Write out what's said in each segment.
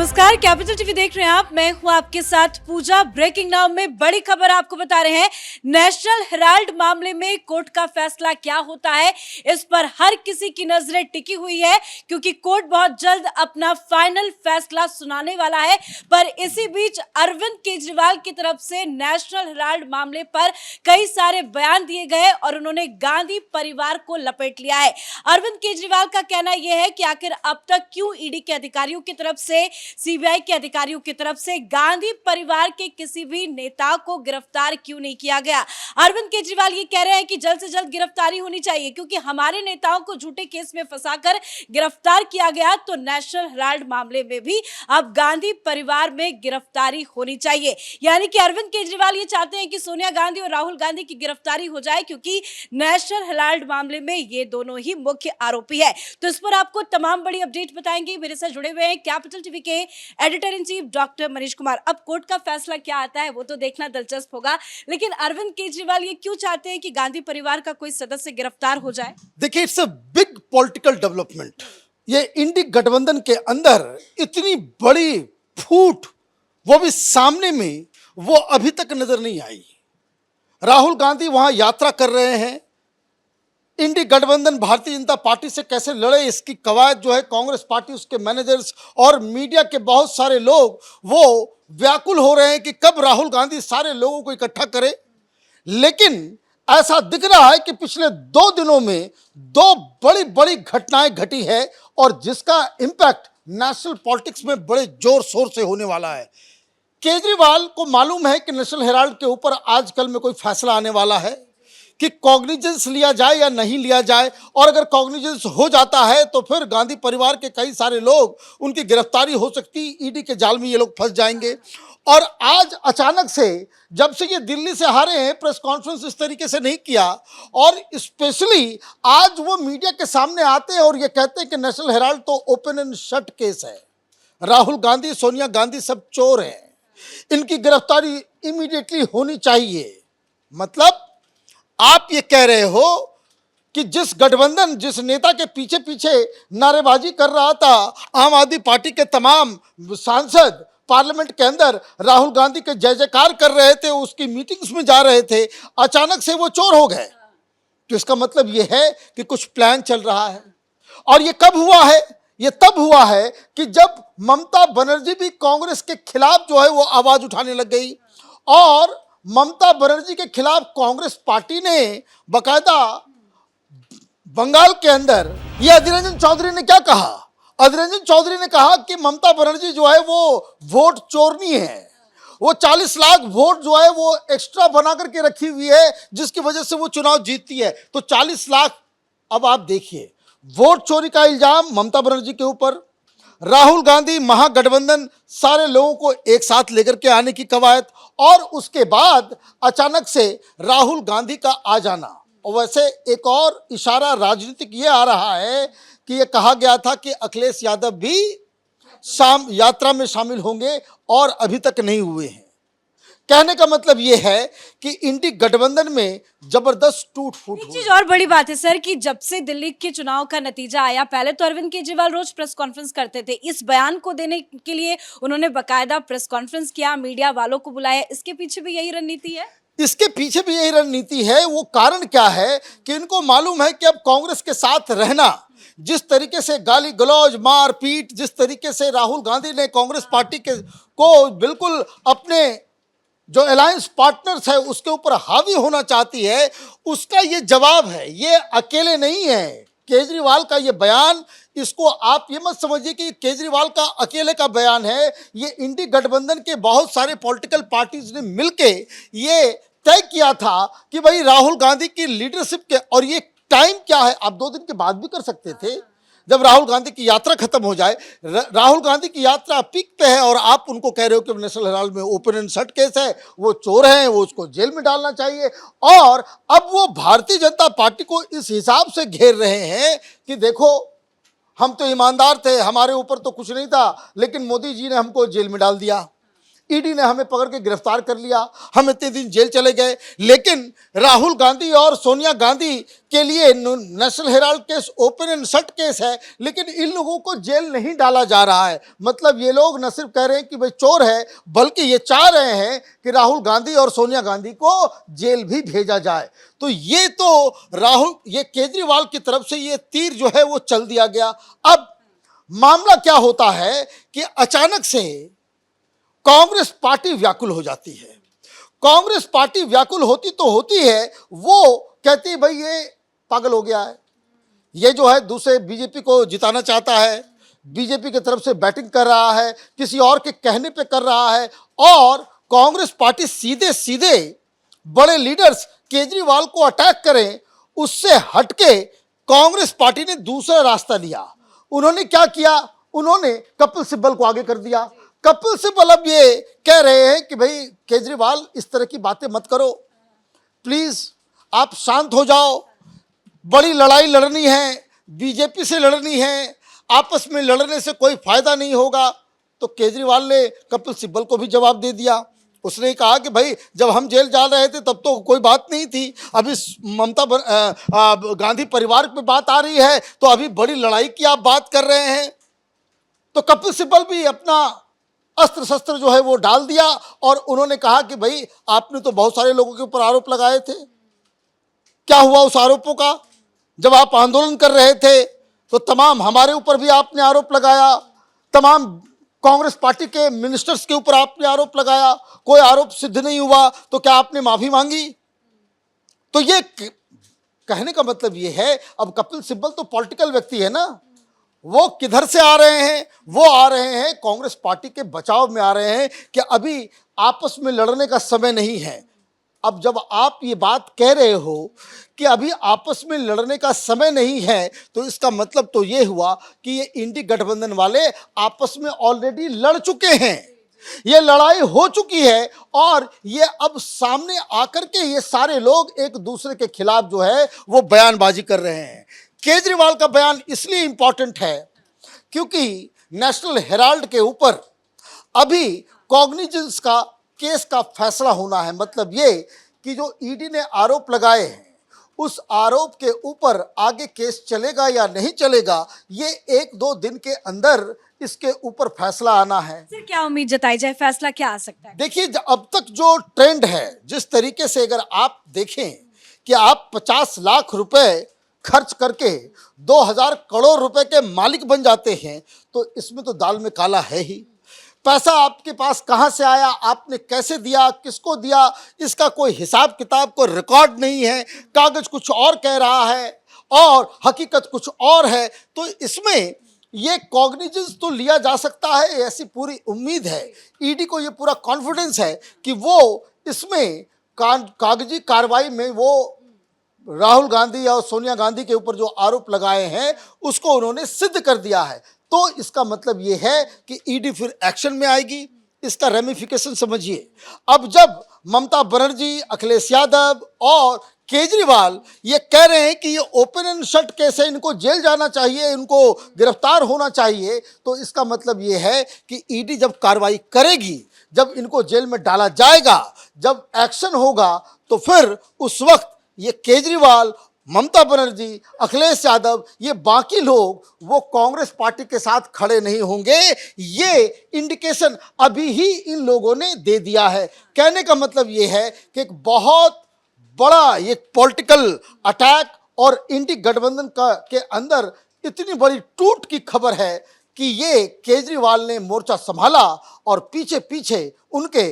नमस्कार, capital TV देख रहे हैं आप। मैं हूं आपके साथ पूजा। ब्रेकिंग नाउ में बड़ी खबर आपको बता रहे हैं। नेशनल हेराल्ड मामले में कोर्ट का फैसला क्या होता है, इस पर हर किसी की नजरें टिकी हुई है, क्योंकि कोर्ट बहुत जल्द अपना फाइनल फैसला सुनाने वाला है। पर इसी बीच अरविंद केजरीवाल की तरफ से नेशनल हेराल्ड मामले पर कई सारे बयान दिए गए और उन्होंने गांधी परिवार को लपेट लिया है। अरविंद केजरीवाल का कहना यह है कि आखिर अब तक क्यों ईडी के अधिकारियों की तरफ से, सीबीआई के अधिकारियों की तरफ से गांधी परिवार के किसी भी नेता को गिरफ्तार क्यों नहीं किया गया। अरविंद केजरीवाल ये कह रहे हैं कि जल्द से जल्द गिरफ्तारी होनी चाहिए, क्योंकि हमारे नेताओं को झूठे केस में फंसाकर गिरफ्तार किया गया, तो नेशनल हेराल्ड मामले में भी अब गांधी परिवार में गिरफ्तारी होनी चाहिए। यानी कि अरविंद केजरीवाल ये चाहते हैं कि सोनिया गांधी और राहुल गांधी की गिरफ्तारी हो जाए, क्योंकि नेशनल हेराल्ड मामले में ये दोनों ही मुख्य आरोपी है। तो इस पर आपको तमाम बड़ी अपडेट बताएंगे। मेरे साथ जुड़े हुए हैं कैपिटल टीवी के editor in chief doctor Manish Kumar. अब कोर्ट का फैसला क्या आता है वो तो देखना दिलचस्प होगा, लेकिन अरविंद केजरीवाल ये क्यों चाहते हैं कि गांधी परिवार का कोई सदस्य गिरफ्तार हो जाए? देखिए, it's a big political development. ये इंडी गठबंधन के अंदर इतनी बड़ी फूट, वो भी सामने में, वो अभी तक नजर नहीं आई। राहुल गांधी वहां यात्रा कर रहे हैं। इंडी गठबंधन भारतीय जनता पार्टी से कैसे लड़े, इसकी कवायद जो है कांग्रेस पार्टी, उसके मैनेजर्स और मीडिया के बहुत सारे लोग वो व्याकुल हो रहे हैं कि कब राहुल गांधी सारे लोगों को इकट्ठा करे। लेकिन ऐसा दिख रहा है कि पिछले 2 दिनों में 2 बड़ी बड़ी घटनाएं घटी है और जिसका इंपैक्ट नेशनल पॉलिटिक्स में बड़े जोर शोर से होने वाला है। केजरीवाल को मालूम है कि नेशनल हेराल्ड के ऊपर आजकल में कोई फैसला आने वाला है कि कॉग्निजेंस लिया जाए या नहीं लिया जाए, और अगर कॉग्निजेंस हो जाता है तो फिर गांधी परिवार के कई सारे लोग, उनकी गिरफ्तारी हो सकती, ईडी के जाल में ये लोग फंस जाएंगे। और आज अचानक से, जब से ये दिल्ली से हारे हैं, प्रेस कॉन्फ्रेंस इस तरीके से नहीं किया, और स्पेशली आज वो मीडिया के सामने आते हैं और ये कहते हैं कि नेशनल हेराल्ड तो ओपन एंड शट केस है, राहुल गांधी, सोनिया गांधी सब चोर हैं, इनकी गिरफ्तारी इमीडिएटली होनी चाहिए। मतलब आप ये कह रहे हो कि जिस गठबंधन, जिस नेता के पीछे पीछे नारेबाजी कर रहा था आम आदमी पार्टी के तमाम सांसद, पार्लियामेंट के अंदर राहुल गांधी के जय जयकार कर रहे थे, उसकी मीटिंग्स में जा रहे थे, अचानक से वो चोर हो गए। तो इसका मतलब ये है कि कुछ प्लान चल रहा है। और ये कब हुआ है? ये तब हुआ है कि जब ममता बनर्जी भी कांग्रेस के खिलाफ जो है वो आवाज उठाने लग गई, और ममता बनर्जी के खिलाफ कांग्रेस पार्टी ने बकायदा बंगाल के अंदर, ये अधीर रंजन चौधरी ने क्या कहा? अधीर रंजन चौधरी ने कहा कि ममता बनर्जी जो है वो वोट चोरनी है, वो 40 लाख वोट जो है वो एक्स्ट्रा बना करके रखी हुई है, जिसकी वजह से वो चुनाव जीतती है। तो 40 लाख, अब आप देखिए, वोट चोरी का इल्जाम ममता बनर्जी के ऊपर, राहुल गांधी महागठबंधन सारे लोगों को एक साथ लेकर के आने की कवायद, और उसके बाद अचानक से राहुल गांधी का आ जाना। और वैसे एक और इशारा राजनीतिक ये आ रहा है कि ये कहा गया था कि अखिलेश यादव भी यात्रा में शामिल होंगे, और अभी तक नहीं हुए हैं। कहने का मतलब ये है कि इंडी गठबंधन में जबरदस्त टूट फूट हुई। चीज और बड़ी बात है सर कि जब से दिल्ली के चुनाव का नतीजा आया, पहले तो अरविंद केजरीवाल रोज प्रेस कॉन्फ्रेंस करते थे, इस बयान को देने के लिए उन्होंने बकायदा प्रेस कॉन्फ्रेंस किया, मीडिया वालों को बुलाया। इसके पीछे भी यही रणनीति है? इसके पीछे भी यही रणनीति है। वो कारण क्या है कि इनको मालूम है कि अब कांग्रेस के साथ रहना, जिस तरीके से गाली गलौज, मार पीट, जिस तरीके से राहुल गांधी ने कांग्रेस पार्टी के को बिल्कुल अपने जो अलायंस पार्टनर्स है उसके ऊपर हावी होना चाहती है, उसका ये जवाब है। ये अकेले नहीं है केजरीवाल का ये बयान, इसको आप ये मत समझिए कि केजरीवाल का अकेले का बयान है। ये इंडी गठबंधन के बहुत सारे पॉलिटिकल पार्टीज ने मिलके ये तय किया था कि भाई राहुल गांधी की लीडरशिप के, और ये टाइम क्या है, आप 2 दिन के बाद भी कर सकते थे, जब राहुल गांधी की यात्रा खत्म हो जाए। राहुल गांधी की यात्रा पीक पे है और आप उनको कह रहे हो कि नेशनल हेराल्ड में ओपन एंड शट केस है, वो चोर हैं, वो उसको जेल में डालना चाहिए। और अब वो भारतीय जनता पार्टी को इस हिसाब से घेर रहे हैं कि देखो, हम तो ईमानदार थे, हमारे ऊपर तो कुछ नहीं था, लेकिन मोदी जी ने हमको जेल में डाल दिया। ईडी ने हमें पकड़ के गिरफ्तार कर लिया, हम इतने दिन जेल चले गए, लेकिन राहुल गांधी और सोनिया गांधी के लिए national Herald case open and shut case है, लेकिन इन लोगों को जेल नहीं डाला जा रहा है। मतलब ये लोग न सिर्फ कह रहे हैं कि भाई चोर है, बल्कि ये चाह रहे हैं कि राहुल गांधी और सोनिया गांधी को जेल भी भेजा जाए। तो ये केजरीवाल की तरफ से ये तीर जो है वो चल दिया गया। अब मामला क्या होता है कि अचानक से कांग्रेस पार्टी व्याकुल हो जाती है। कांग्रेस पार्टी व्याकुल होती तो होती है, वो कहती भाई ये पागल हो गया है, ये जो है दूसरे बीजेपी को जिताना चाहता है, बीजेपी की तरफ से बैटिंग कर रहा है, किसी और के कहने पे कर रहा है, और कांग्रेस पार्टी सीधे सीधे बड़े लीडर्स केजरीवाल को अटैक करें, उससे हटके कांग्रेस पार्टी ने दूसरा रास्ता लिया। उन्होंने क्या किया, उन्होंने कपिल सिब्बल को आगे कर दिया। कपिल सिब्बल अब ये कह रहे हैं कि भाई केजरीवाल इस तरह की बातें मत करो, प्लीज आप शांत हो जाओ, बड़ी लड़ाई लड़नी है, बीजेपी से लड़नी है, आपस में लड़ने से कोई फायदा नहीं होगा। तो केजरीवाल ने कपिल सिब्बल को भी जवाब दे दिया। उसने कहा कि भाई जब हम जेल जा रहे थे तब तो कोई बात नहीं थी, अभी गांधी परिवार पे बात आ रही है तो अभी बड़ी लड़ाई की आप बात कर रहे हैं। तो कपिल सिब्बल भी अपना अस्त्र शस्त्र जो है वो डाल दिया और उन्होंने कहा कि भाई आपने तो बहुत सारे लोगों के ऊपर आरोप लगाए थे, क्या हुआ उस आरोपों का? जब आप आंदोलन कर रहे थे तो तमाम हमारे ऊपर भी आपने आरोप लगाया, तमाम कांग्रेस पार्टी के मिनिस्टर्स के ऊपर आपने आरोप लगाया, कोई आरोप सिद्ध नहीं हुआ, तो क्या आपने माफी मांगी? तो ये कहने का मतलब ये है, अब कपिल सिब्बल तो पॉलिटिकल व्यक्ति है ना, वो किधर से आ रहे हैं? वो आ रहे हैं कांग्रेस पार्टी के बचाव में आ रहे हैं कि अभी आपस में लड़ने का समय नहीं है। अब जब आप ये बात कह रहे हो कि अभी आपस में लड़ने का समय नहीं है, तो इसका मतलब तो ये हुआ कि ये इंडी गठबंधन वाले आपस में ऑलरेडी लड़ चुके हैं, ये लड़ाई हो चुकी है और ये अब सामने आकर के ये सारे लोग एक दूसरे के खिलाफ जो है वो बयानबाजी कर रहे हैं। केजरीवाल का बयान इसलिए इंपॉर्टेंट है क्योंकि नेशनल हेराल्ड के ऊपर अभी कॉग्निजेंस का केस का फैसला होना है। मतलब ये कि जो ईडी ने आरोप लगाए हैं उस आरोप के ऊपर आगे केस चलेगा या नहीं चलेगा, ये 1-2 दिन के अंदर इसके ऊपर फैसला आना है। सर क्या उम्मीद जताई जाए, फैसला क्या आ सकता है? देखिए, अब तक जो ट्रेंड है, जिस तरीके से अगर आप देखें कि आप 50 लाख रुपए खर्च करके 2000 करोड़ रुपए के मालिक बन जाते हैं, तो इसमें तो दाल में काला है ही। पैसा आपके पास कहां से आया, आपने कैसे दिया, किसको दिया, इसका कोई हिसाब किताब, कोई रिकॉर्ड नहीं है। कागज कुछ और कह रहा है और हकीकत कुछ और है। तो इसमें ये कॉग्निजेंस तो लिया जा सकता है, ऐसी पूरी उम्मीद है। ईडी को ये पूरा कॉन्फिडेंस है कि वो इसमें कागजी कार्रवाई में वो राहुल गांधी और सोनिया गांधी के ऊपर जो आरोप लगाए हैं उसको उन्होंने सिद्ध कर दिया है। तो इसका मतलब ये है कि ईडी फिर एक्शन में आएगी। इसका रेमिफिकेशन समझिए। अब जब ममता बनर्जी, अखिलेश यादव और केजरीवाल ये कह रहे हैं कि ये ओपन एंड शट केस है, इनको जेल जाना चाहिए, इनको गिरफ्तार होना चाहिए, तो इसका मतलब ये है कि ईडी जब कार्रवाई करेगी, जब इनको जेल में डाला जाएगा, जब एक्शन होगा, तो फिर उस वक्त ये केजरीवाल, ममता बनर्जी, अखिलेश यादव, ये बाकी लोग वो कांग्रेस पार्टी के साथ खड़े नहीं होंगे। ये इंडिकेशन अभी ही इन लोगों ने दे दिया है। कहने का मतलब ये है कि एक बहुत बड़ा ये पॉलिटिकल अटैक और इंडी गठबंधन के अंदर इतनी बड़ी टूट की खबर है कि ये केजरीवाल ने मोर्चा संभाला और पीछे पीछे उनके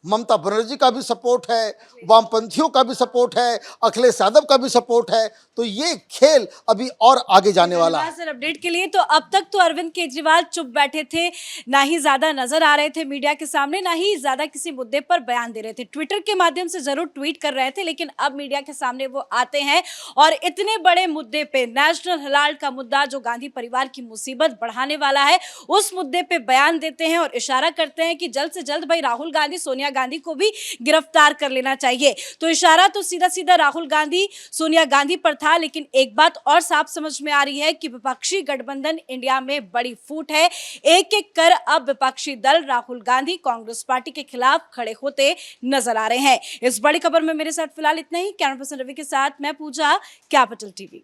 ममता बनर्जी का भी सपोर्ट है, वामपंथियों का भी सपोर्ट है, अखिलेश यादव का भी सपोर्ट है। तो ये खेल अभी और आगे जाने वाला है। सर अपडेट के लिए। तो अब तक तो अरविंद केजरीवाल चुप बैठे थे, ना ही ज्यादा नजर आ रहे थे मीडिया के सामने, ना ही ज्यादा किसी मुद्दे पर बयान दे रहे थे। ट्विटर के माध्यम से जरूर ट्वीट कर रहे थे, लेकिन अब मीडिया के सामने वो आते हैं और इतने बड़े मुद्दे पे, नेशनल हेराल्ड का मुद्दा जो गांधी परिवार की मुसीबत बढ़ाने वाला है, उस मुद्दे पे बयान देते हैं और इशारा करते हैं कि जल्द से जल्द भाई राहुल गांधी, सोनिया सोनिया गांधी को भी गिरफ्तार कर लेना चाहिए। तो इशारा तो सीधा सीधा राहुल गांधी सोनिया गांधी पर था, लेकिन एक बात और साफ समझ में आ रही है कि विपक्षी गठबंधन इंडिया में बड़ी फूट है। एक एक कर अब विपक्षी दल राहुल गांधी कांग्रेस पार्टी के खिलाफ खड़े होते नजर आ रहे हैं। इस बड़ी खबर में मेरे साथ फिलहाल इतना ही। कैमरा पर्सन रवि के साथ मैं पूजा, कैपिटल टीवी।